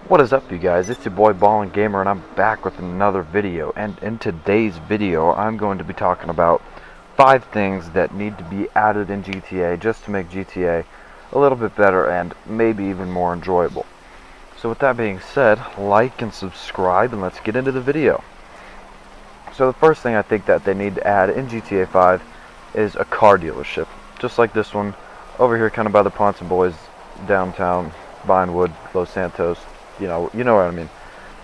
What is up, you guys? It's your boy Ballin Gamer, and I'm back with another video. And in today's video, I'm going to be talking about 5 things that need to be added in GTA just to make GTA a little bit better and maybe even more enjoyable. So with that being said, like and subscribe, and let's get into the video. So the first thing I think that they need to add in GTA 5 is a car dealership, just like this one over here, kind of by the Ponson Boys, downtown Vinewood, Los Santos. You know what I mean.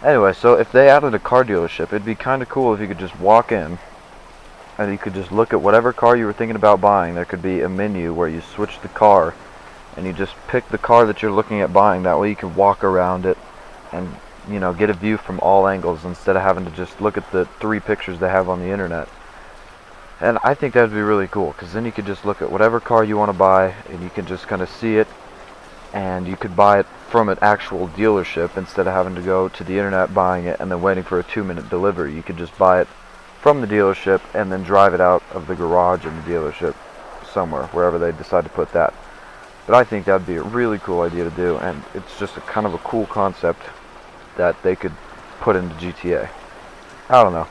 Anyway, so if they added a car dealership, it'd be kind of cool if you could just walk in and you could just look at whatever car you were thinking about buying. There could be a menu where you switch the car and you just pick the car that you're looking at buying. That way you can walk around it and, you know, get a view from all angles instead of having to just look at the 3 pictures they have on the internet. And I think that'd be really cool, because then you could just look at whatever car you want to buy and you can just kind of see it, and you could buy it from an actual dealership instead of having to go to the internet buying it and then waiting for a 2-minute delivery. You could just buy it from the dealership and then drive it out of the garage in the dealership somewhere, wherever they decide to put that. But I think that'd be a really cool idea to do, and it's just a kind of a cool concept that they could put into GTA. I don't know.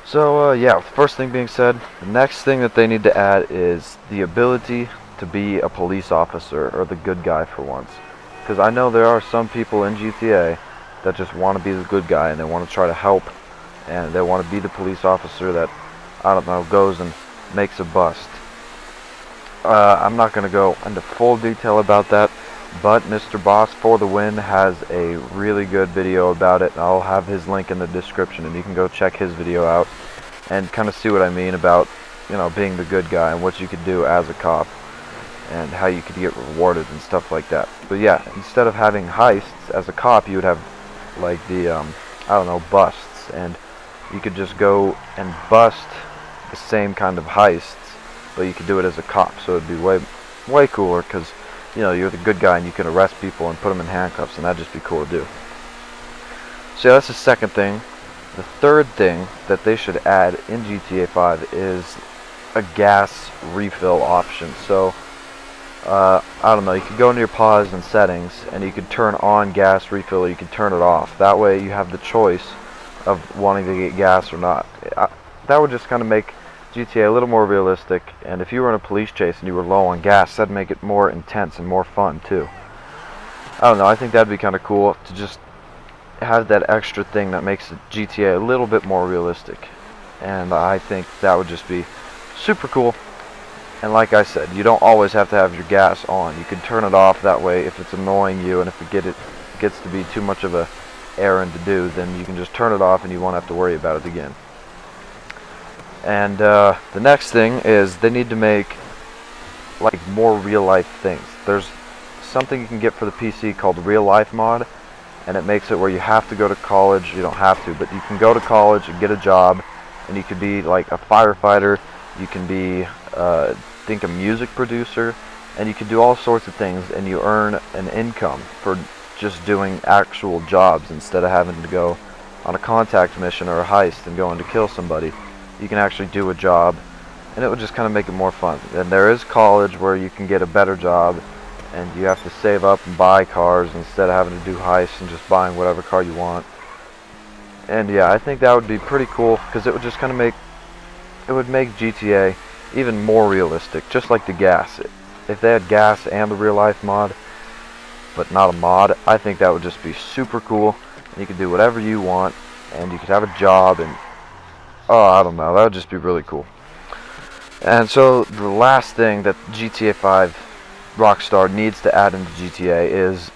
So yeah, first thing being said, the next thing that they need to add is the ability to be a police officer, or the good guy for once. Because I know there are some people in GTA that just want to be the good guy and they want to try to help, and they want to be the police officer that, I don't know, goes and makes a bust. I'm not going to go into full detail about that, but Mr. Boss for the Win has a really good video about it. I'll have his link in the description, and you can go check his video out and kind of see what I mean about, you know, being the good guy and what you could do as a cop and how you could get rewarded and stuff like that. But yeah, instead of having heists as a cop, you would have like the I don't know, busts, and you could just go and bust the same kind of heists, but you could do it as a cop. So it'd be way cooler, because, you know, you're the good guy and you can arrest people and put them in handcuffs, and that'd just be cool to do. So yeah, that's the second thing. The third thing that they should add in GTA 5 is a gas refill option. So I don't know, you could go into your pause and settings and you could turn on gas refill, or you could turn it off. That way you have the choice of wanting to get gas or not. That would just kind of make GTA a little more realistic, and if you were in a police chase and you were low on gas, that'd make it more intense and more fun too. I don't know, I think that'd be kind of cool to just have that extra thing that makes GTA a little bit more realistic, and I think that would just be super cool. And like I said, you don't always have to have your gas on. You can turn it off. That way, if it's annoying you and if it gets to be too much of a errand to do, then you can just turn it off and you won't have to worry about it again. And the next thing is they need to make like more real life things. There's something you can get for the PC called Real Life Mod, and it makes it where you have to go to college. You don't have to, but you can go to college and get a job, and you could be like a firefighter. You can be, think, a music producer, and you can do all sorts of things, and you earn an income for just doing actual jobs instead of having to go on a contact mission or a heist and going to kill somebody. You can actually do a job, and it would just kind of make it more fun. And there is college where you can get a better job, and you have to save up and buy cars instead of having to do heists and just buying whatever car you want. And yeah, I think that would be pretty cool, because it would just kind of make GTA even more realistic, just like the gas. If they had gas and the real life mod, but not a mod, I think that would just be super cool, and you could do whatever you want, and you could have a job, and oh, I don't know, that would just be really cool. And so the last thing that GTA 5 Rockstar needs to add into GTA is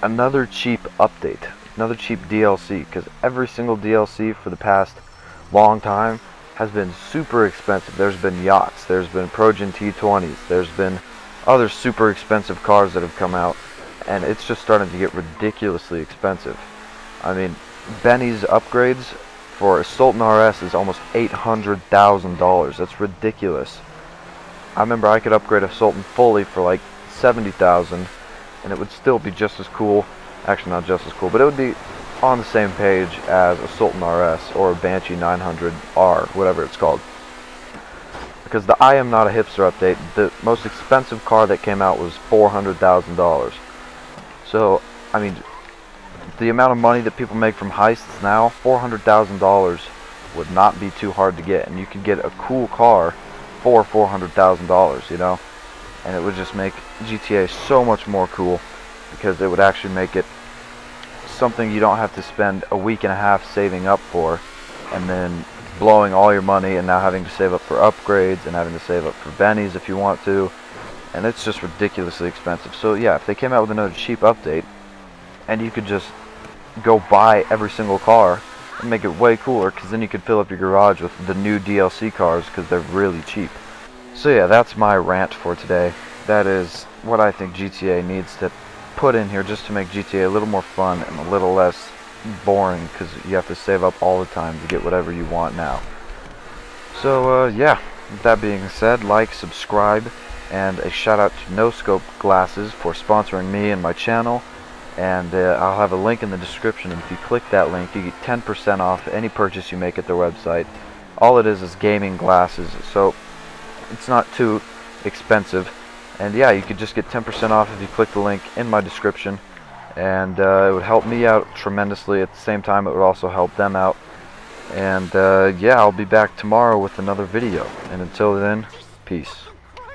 another cheap update, another cheap DLC, because every single DLC for the past long time has been super expensive. There's been yachts, there's been Progen T20s, there's been other super expensive cars that have come out, and it's just starting to get ridiculously expensive. I mean, Benny's upgrades for a Sultan RS is almost $800,000. That's ridiculous. I remember I could upgrade a Sultan fully for like $70,000, and it would still be just as cool. Actually, not just as cool, but it would be on the same page as a Sultan RS or a Banshee 900R, whatever it's called. Because the I Am Not a Hipster update, the most expensive car that came out was $400,000. So, I mean, with the amount of money that people make from heists now, $400,000 would not be too hard to get, and you could get a cool car for $400,000, you know, and it would just make GTA so much more cool, because it would actually make it something you don't have to spend a week and a half saving up for, and then blowing all your money and now having to save up for upgrades and having to save up for bennies if you want to, and it's just ridiculously expensive. So yeah, if they came out with another cheap update and you could just go buy every single car and make it way cooler, because then you could fill up your garage with the new DLC cars because they're really cheap. So yeah, that's my rant for today. That is what I think GTA needs to put in here just to make GTA a little more fun and a little less boring, because you have to save up all the time to get whatever you want now. So yeah, with that being said, like, subscribe, and a shout out to No Scope Glasses for sponsoring me and my channel. And I'll have a link in the description, and if you click that link you get 10% off any purchase you make at their website. All it is gaming glasses, so it's not too expensive, and yeah, you could just get 10% off if you click the link in my description, and it would help me out tremendously. At the same time, it would also help them out. And yeah, I'll be back tomorrow with another video, and until then, peace.